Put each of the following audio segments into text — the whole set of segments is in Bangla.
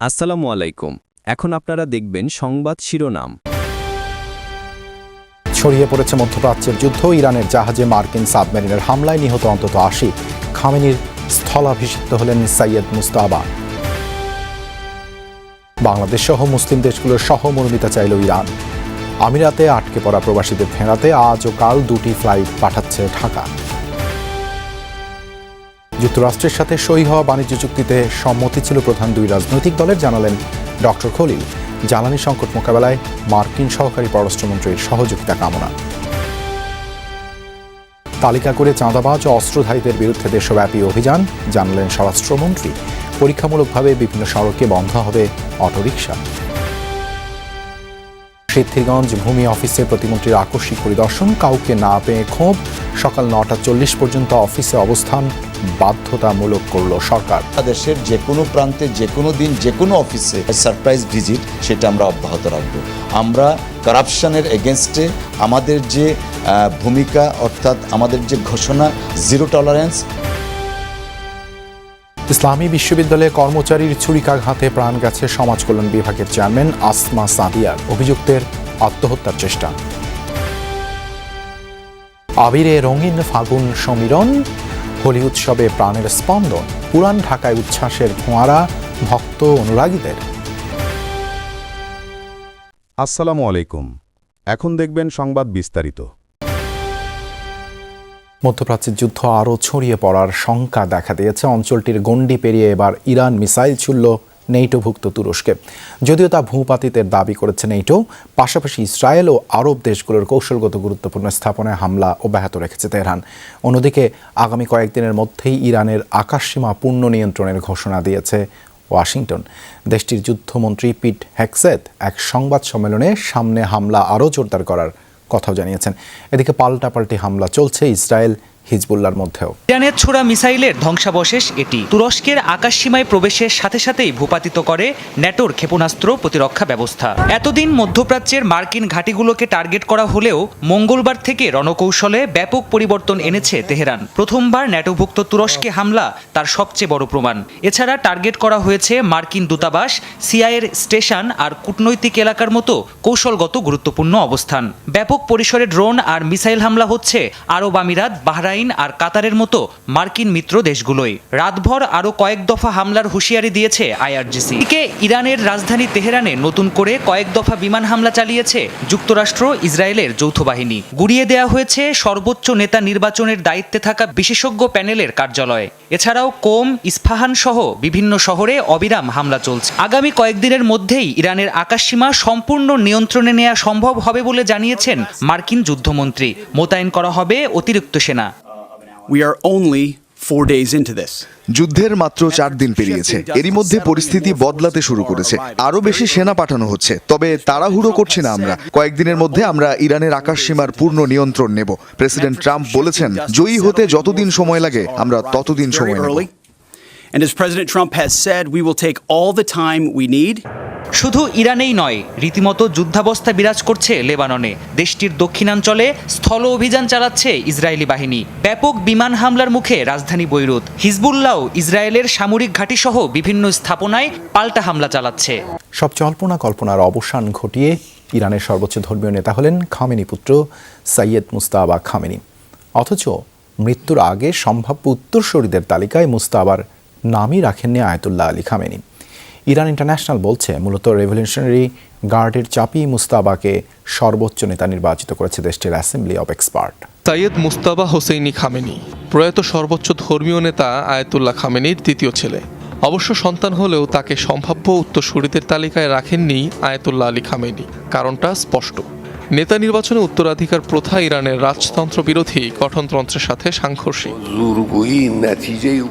আসসালামু আলাইকুম। এখন আপনারা দেখবেন সংবাদ শিরোনাম। ছড়িয়ে পড়েছে মধ্যপ্রাচ্যের যুদ্ধ। ইরানের জাহাজে মার্কিন সাবমেরিনের হামলায় নিহত অন্তত ৮০। খামেনির স্থলাভিষিক্ত হলেন সৈয়দ মুজতবা। বাংলাদেশ সহ মুসলিম দেশগুলোর সহমর্মিতা চাইল ইরান। আমিরাতে আটকে পড়া প্রবাসীদের ফেরাতে আজ ও কাল 2টি ফ্লাইট পাঠাচ্ছে ঢাকা। যুক্তরাষ্ট্রের সাথে সই হওয়া বাণিজ্য চুক্তিতে সম্মতি ছিল প্রধান দুই রাজনৈতিক দলের, জানালেন ডক্টর খলিল। জ্বালানি সংকট মোকাবেলায় মার্কিন সহকারী পররাষ্ট্রমন্ত্রীর সহযোগিতা কামনা। তালিকা করে চাঁদাবাজ ও অস্ত্রধারীদের বিরুদ্ধে দেশব্যাপী অভিযান, জানালেন স্বরাষ্ট্রমন্ত্রী। পরীক্ষামূলকভাবে বিভিন্ন সড়কে বন্ধ হবে অটোরিকশা। সিদ্ধিরগঞ্জ ভূমি অফিসে প্রতিমন্ত্রীর আকস্মিক পরিদর্শন, কাউকে না পেয়ে ক্ষোভ। সকাল 9টা 40 পর্যন্ত অফিসে অবস্থান বাধ্যতামূলক করল সরকার। দেশের যে কোনো প্রান্তে যে কোনো দিন যে কোনো অফিসে সারপ্রাইজ ভিজিট সেটা আমরা অব্যাহত রাখব। আমরা কারাপশনের এগেনস্টে আমাদের যে ভূমিকা, অর্থাৎ আমাদের যে ঘোষণা জিরো টলারেন্স। ইসলামী বিশ্ববিদ্যালয়ে কর্মচারীর ছুরিকাঘাতে প্রাণ গেছে সমাজ কল্যাণ বিভাগের চেয়ারম্যান আসমা সাদিয়ার। অভিযুক্তের আত্মহত্যার চেষ্টা। আবিরে রঙিন ফাগুন সমীরণ, হোলি উৎসবে প্রাণের স্পন্দন। পুরান ঢাকায় উচ্ছ্বাসের ফোঁয়ারা ভক্ত অনুরাগীদের। আসসালামু আলাইকুম। এখন দেখবেন সংবাদ বিস্তারিত। মধ্যপ্রাচ্যের যুদ্ধ আরও ছড়িয়ে পড়ার শঙ্কা দেখা দিয়েছে। অঞ্চলটির গণ্ডি পেরিয়ে এবার ইরান মিসাইল ছুড়ল নেটোভুক্ত তুরস্কে। যদিও তা ভূপাতিতের দাবি করেছে নেটো, পাশাপাশি ইসরায়েল ও আরব দেশগুলোর কৌশলগত গুরুত্বপূর্ণ স্থাপনায় হামলা অব্যাহত রেখেছে তেহরান। অন্যদিকে আগামী কয়েকদিনের মধ্যেই ইরানের আকাশসীমা পূর্ণ নিয়ন্ত্রণের ঘোষণা দিয়েছে ওয়াশিংটন। দেশটির যুদ্ধমন্ত্রী পিট হেগসেথ এক সংবাদ সম্মেলনে সামনে হামলা আরও জোরদার করার কথাও জানিয়েছেন। এদিকে পাল্টাপাল্টি হামলা চলছে ইসরায়েল হিজবুল্লাহর মধ্যেও। ইরানের ছোড়া মিসাইলের ধ্বংসাবশেষ এটি তুরস্কের আকাশসীমায় প্রবেশের সাথে সাথেই ভূপাতিত করে ন্যাটোর ক্ষেপণাস্ত্র প্রতিরক্ষা ব্যবস্থা। এতদিন মধ্যপ্রাচ্যের মার্কিন ঘাঁটিগুলোকে টার্গেট করা হলেও মঙ্গলবার থেকে রণকৌশলে ব্যাপক পরিবর্তন এনেছে তেহরান। প্রথমবার ন্যাটোভুক্ত তুরস্কে হামলা তার সবচেয়ে বড় প্রমাণ। এছাড়া টার্গেট করা হয়েছে মার্কিন দূতাবাস, সিআইএর স্টেশন আর কূটনৈতিক এলাকার মতো কৌশলগত গুরুত্বপূর্ণ অবস্থান। ব্যাপক পরিসরে ড্রোন আর মিসাইল হামলা হচ্ছে আরব আমিরাত, বাহরাইন আর কাতারের মতো মার্কিন মিত্র দেশগুলোই। রাতভর আরো কয়েক দফা হামলার হুঁশিয়ারি দিয়েছে আইআরজিসি। এদিকে ইরানের রাজধানী তেহরানে নতুন করে কয়েক দফা বিমান হামলা চালিয়েছে যুক্তরাষ্ট্র ইসরায়েলের যৌথ বাহিনী। গুড়িয়ে দেওয়া হয়েছে সর্বোচ্চ নেতা নির্বাচনের দায়িত্বে থাকা বিশেষজ্ঞ প্যানেলের কার্যালয়। এছাড়াও কোম, ইস্পাহান সহ বিভিন্ন শহরে অবিরাম হামলা চলছে। আগামী কয়েকদিনের মধ্যেই ইরানের আকাশসীমা সম্পূর্ণ নিয়ন্ত্রণে নেওয়া সম্ভব হবে বলে জানিয়েছেন মার্কিন যুদ্ধমন্ত্রী। মোতায়েন করা হবে অতিরিক্ত সেনা। We are only 4 days into this. যুদ্ধের মাত্র 4 দিন পেরিয়েছে। এরই মধ্যে পরিস্থিতি বদলাতে শুরু করেছে। আরো বেশি সেনা পাঠানো হচ্ছে। তবে তাড়াহুড়ো করছি না আমরা। কয়েকদিনের মধ্যে আমরা ইরানের আকাশসীমার পূর্ণ নিয়ন্ত্রণ নেব। প্রেসিডেন্ট ট্রাম্প বলেছেন, জয়ী হতে যতদিন সময় লাগে আমরা ততদিন সময় নেব। And as President Trump has said, we will take all the time we need. শুধু ইরানেই নয়, রীতিমতো যুদ্ধাবস্থা বিরাজ করছে লেবাননে। দেশটির দক্ষিণাঞ্চলে স্থল অভিযান চালাচ্ছে ইসরায়েলি বাহিনী। ব্যাপক বিমান হামলার মুখে রাজধানী বৈরুত। হিজবুল্লাহ ইসরায়েলের সামরিক ঘাঁটিসহ বিভিন্ন স্থাপনায় পাল্টা হামলা চালাচ্ছে। সব জল্পনা কল্পনার অবসান ঘটিয়ে ইরানের সর্বোচ্চ ধর্মীয় নেতা হলেন খামেনি পুত্র সৈয়দ মুজতবা খামেনি। অথচ মৃত্যুর আগে সম্ভাব্য উত্তরসূরিদের তালিকায় মুজতবার নামই রাখেননি Ayatollah Ali Khamenei. Iran international বলছে, মূলত রেভলিউশনারি গার্ডের চাপই মুজতবাকে সর্বোচ্চ নেতা নির্বাচিত করেছে দেশটির assembly of expert. Syed Mujtaba Hosseini Khamenei প্রয়াত সর্বোচ্চ ধর্মীয় নেতা আয়াতুল্লাহ খামেনির দ্বিতীয় ছেলে। অবশ্য সন্তান হলেও তাকে সম্ভাব্য উত্তরসূরিদের তালিকায় রাখেননি আয়াতুল্লাহ আলী খামেনি। কারণটা স্পষ্ট। নেতা নির্বাচনে উত্তরাধিকার প্রথা ইরানের রাজতন্ত্র বিরোধী গঠনতন্ত্রের সাথে সাংঘর্ষিক।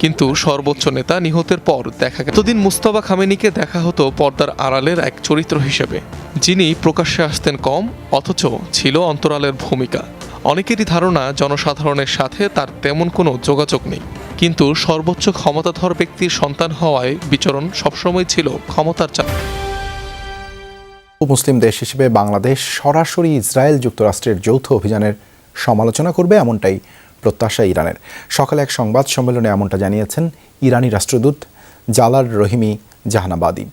কিন্তু সর্বোচ্চ নেতা নিহতের পর দেখা গেল এতদিন মুজতবা খামেনিকে দেখা হতো পর্দার আড়ালের এক চরিত্র হিসেবে, যিনি প্রকাশ্যে আসতেন কম, অথচ ছিল অন্তরালের ভূমিকা। অনেকেরই ধারণা জনসাধারণের সাথে তার তেমন কোনো যোগাযোগ নেই। কিন্তু সর্বোচ্চ ক্ষমতাধর ব্যক্তির সন্তান হওয়ায় বিচরণ সবসময় ছিল ক্ষমতার চাপ। মুসলিম দেশ হিসেবে বাংলাদেশ সরাসরি ইসরায়েল যুক্তরাষ্ট্রের যৌথ অভিযানের সমালোচনা করবে, এমনটাই প্রত্যাশা ইরানের। সকালে এক সংবাদ সম্মেলনে এমনটা জানিয়েছেন ইরানি রাষ্ট্রদূত জালাল রহিমি জাহানাবাদী।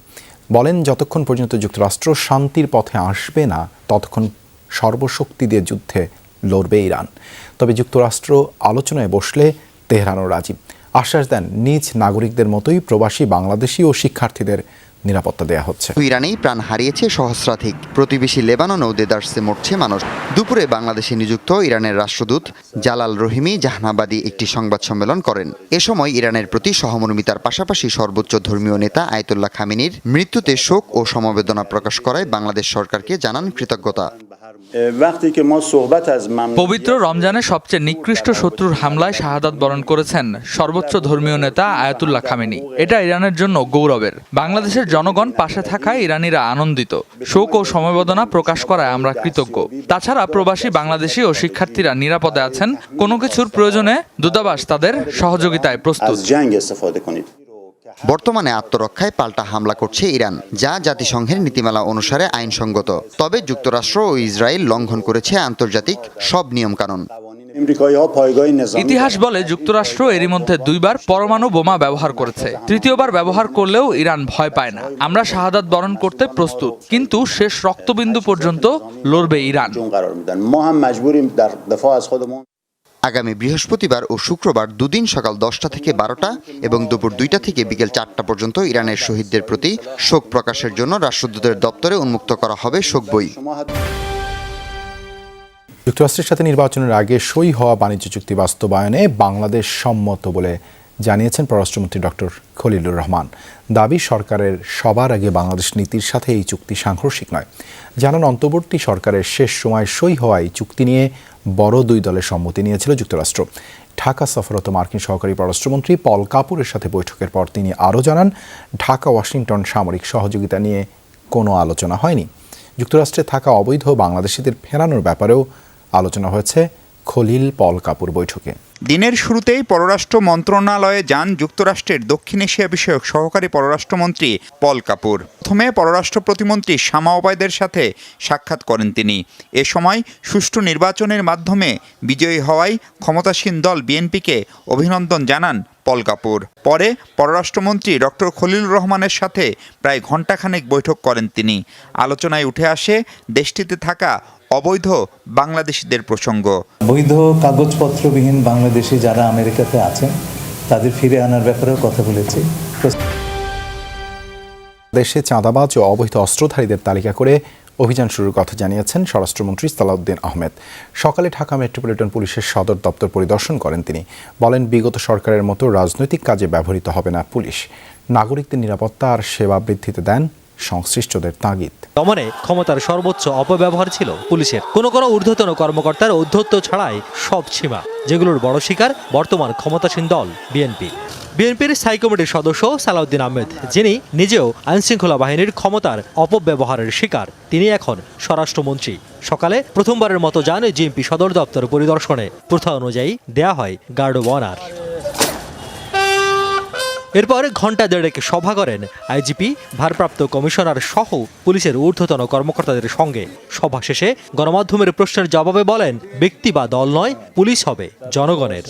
বলেন, যতক্ষণ পর্যন্ত যুক্তরাষ্ট্র শান্তির পথে আসবে না ততক্ষণ সর্বশক্তি দিয়ে যুদ্ধে লড়বে ইরান। তবে যুক্তরাষ্ট্র আলোচনায় বসলে তেহরানও রাজি। আশ্বাস দেন, নিজ নাগরিকদের মতোই প্রবাসী বাংলাদেশি ও শিক্ষার্থীদের নিরাপত্তা দেয়া হচ্ছে। ইরানেই প্রাণ হারিয়েছে সহস্রাধিক, প্রতিবেশী লেবাননেও দেদারসে মরছে মানুষ। দুপুরে বাংলাদেশে নিযুক্ত ইরানের রাষ্ট্রদূত জালাল রহিমি জাহানাবাদী একটি সংবাদ সম্মেলন করেন। এ সময় ইরানের প্রতি সহমর্মিতার পাশাপাশি সর্বোচ্চ ধর্মীয় নেতা আয়াতুল্লাহ খামেনির মৃত্যুতে শোক ও সমবেদনা প্রকাশ করায় বাংলাদেশ সরকারকে জানান কৃতজ্ঞতা। পবিত্র রমজানের সবচেয়ে নিকৃষ্ট শত্রুর হামলায় শাহাদাত বরণ করেছেন সর্বোচ্চ ধর্মীয় নেতা আয়াতুল্লাহ খামেনি। এটা ইরানের জন্য গৌরবের। বাংলাদেশের জনগণ পাশে থাকায় ইরানিরা আনন্দিত। শোক ও সমবেদনা প্রকাশ করায় আমরা কৃতজ্ঞ। তাছাড়া প্রবাসী বাংলাদেশি ও শিক্ষার্থীরা নিরাপদে আছেন। কোনো কিছুর প্রয়োজনে দূতাবাস তাদের সহযোগিতায় প্রস্তুত। বর্তমানে আত্মরক্ষায় পাল্টা হামলা করছে ইরান, যা জাতিসংঘের নীতিমালা অনুসারে আইনসঙ্গত। তবে যুক্তরাষ্ট্র ও ইসরায়েল লঙ্ঘন করেছে আন্তর্জাতিক সব নিয়মকানুন। ইতিহাস বলে যুক্তরাষ্ট্র এরই মধ্যে 2 বার পরমাণু বোমা ব্যবহার করেছে। তৃতীয়বার ব্যবহার করলেও ইরান ভয় পায় না। আমরা শাহাদাত বরণ করতে প্রস্তুত, কিন্তু শেষ রক্তবিন্দু পর্যন্ত লড়বে ইরান। আগামী বৃহস্পতিবার ও শুক্রবার দুদিন সকাল 10টা থেকে 12টা এবং দুপুর 2টা থেকে বিকেল 4টা পর্যন্ত ইরানের শহীদদের প্রতি শোক প্রকাশের জন্য রাষ্ট্রদূতের দপ্তরে উন্মুক্ত করা হবে শোক বই। যুক্তরাষ্ট্রের সাথে নির্বাচনের আগে সই হওয়া বাণিজ্য চুক্তি বাস্তবায়নে বাংলাদেশ সম্মত বলে জানিয়েছেন পররাষ্ট্রমন্ত্রী ডক্টর খলিলুর রহমান। দাবি, সরকারের সবার আগে বাংলাদেশ নীতির সাথে এই চুক্তি সাংঘর্ষিক নয়। জানান, অন্তর্বর্তী সরকারের শেষ সময় সই হওয়া এই চুক্তি নিয়ে বড় 2 দলের সম্মতি নিয়েছিল যুক্তরাষ্ট্র। ঢাকা সফররত মার্কিন সহকারী পররাষ্ট্রমন্ত্রী পল কাপুরের সাথে বৈঠকের পর তিনি আরও জানান, ঢাকা ওয়াশিংটন সামরিক সহযোগিতা নিয়ে কোনো আলোচনা হয়নি। যুক্তরাষ্ট্রে থাকা অবৈধ বাংলাদেশিদের ফেরানোর ব্যাপারেও আলোচনা হয়েছে খলিল পল কাপুর বৈঠকে। দিনের শুরুতেই পররাষ্ট্র মন্ত্রণালয়ে যান যুক্তরাষ্ট্রের দক্ষিণ এশিয়া বিষয়ক সহকারী পররাষ্ট্রমন্ত্রী পল কাপুর। প্রথমে পররাষ্ট্র প্রতিমন্ত্রী শামা ওবায়দের সাথে সাক্ষাৎ করেন তিনি। এ সময় সুষ্ঠু নির্বাচনের মাধ্যমে বিজয়ী হওয়ায় ক্ষমতাসীন দল বিএনপিকে অভিনন্দন জানান পল কাপুর। পরে পররাষ্ট্রমন্ত্রী ডক্টর খলিলুর রহমানের সাথে প্রায় ঘণ্টাখানেক বৈঠক করেন তিনি। আলোচনায় উঠে আসে দেশটিতে থাকা অবৈধ বাংলাদেশিদের প্রসঙ্গ। বৈধ কাগজপত্রবিহীন বাংলাদেশি যারা আমেরিকাতে আছেন তাদের ফিরে আনার ব্যাপারেও কথা বলেছি। দেশে চাঁদাবাজ ও অবৈধ অস্ত্রধারীদের তালিকা করে অভিযান শুরুর কথা জানিয়েছেন স্বরাষ্ট্রমন্ত্রী সালাউদ্দিন আহমেদ। সকালে ঢাকা মেট্রোপলিটন পুলিশের সদর দপ্তর পরিদর্শন করেন তিনি। বলেন, বিগত সরকারের মতো রাজনৈতিক কাজে ব্যবহৃত হবে না পুলিশ। নাগরিকদের নিরাপত্তা আর সেবা বৃদ্ধিতে দেন সংশ্লিষ্টদের তাগিদ। দমনে ক্ষমতার সর্বোচ্চ অপব্যবহার ছিল পুলিশের। কোনো ঊর্ধ্বতন কর্মকর্তার ঔদ্ধত্য ছাড়াই সব সীমা, যেগুলোর বড় শিকার বর্তমান ক্ষমতাসীন দল বিএনপি। বিএনপির স্থায়ী কমিটির সদস্য সালাউদ্দিন আহমেদ, যিনি নিজেও আইনশৃঙ্খলা বাহিনীর ক্ষমতার অপব্যবহারের শিকার, তিনি এখন স্বরাষ্ট্রমন্ত্রী। সকালে প্রথমবারের মতো যান জিএমপি সদর দপ্তর পরিদর্শনে। প্রথা অনুযায়ী দেয়া হয় গার্ড অব অনার। এরপর ঘণ্টা দেড়েক সভা করেন আইজিপি, ভারপ্রাপ্ত কমিশনার সহ পুলিশের ঊর্ধ্বতন কর্মকর্তাদের সঙ্গে। সভা শেষে গণমাধ্যমের প্রশ্নের জবাবে বলেন, ব্যক্তি বা দল নয়, পুলিশ হবে জনগণের।